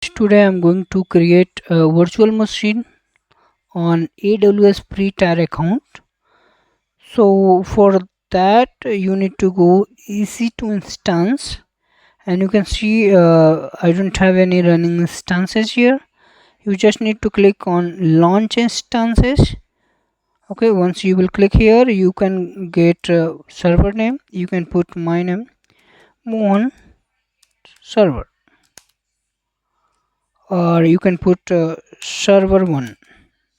Today I'm going to create a virtual machine on AWS pre-tier account. So for that you need to go EC2 instance, and you can see I don't have any running instances here. You just need to click on launch instances. Okay, once you will click here, you can get server name. You can put my name, Mohan server, or you can put server 1.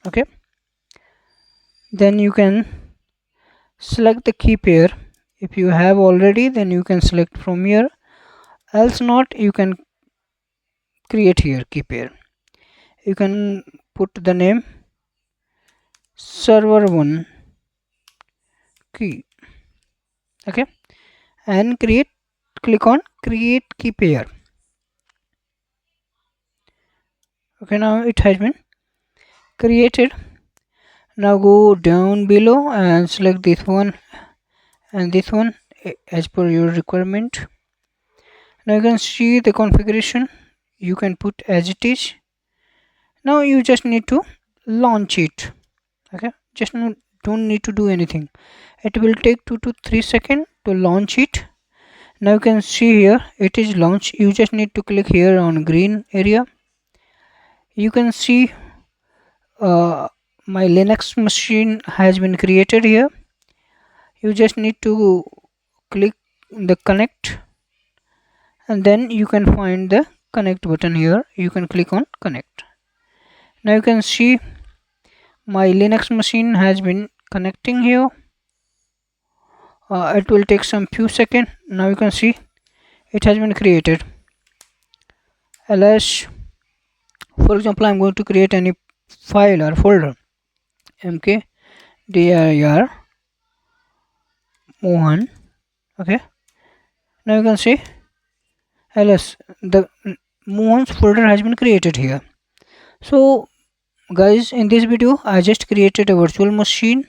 Okay, then you can select the key pair. If you have already, then you can select from here, else not, you can create here key pair. You can put the name server 1 key. Okay, and click on create key pair. Okay, now it has been created. Now go down below and select this one and this one as per your requirement. Now you can see the configuration. You can put as it is. Now you just need to launch it. Okay, just don't need to do anything. It will take 2 to 3 seconds to launch it. Now you can see here it is launched. You just need to click here on green area. You can see my Linux machine has been created here. You just need to click the connect, and then you can find the connect button here. You can click on connect. Now you can see my Linux machine has been connecting here. It will take some few seconds. Now you can see it has been created. ls, for example, I'm going to create any file or folder, mkdir mohan. Okay, now you can see ls, the mohan's folder has been created here. So guys, in this video I just created a virtual machine.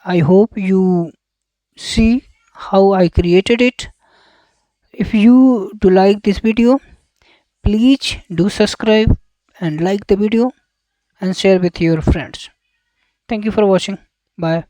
I hope you see how I created it. If you do like this video, please do subscribe and like the video and share with your friends. Thank you for watching. Bye.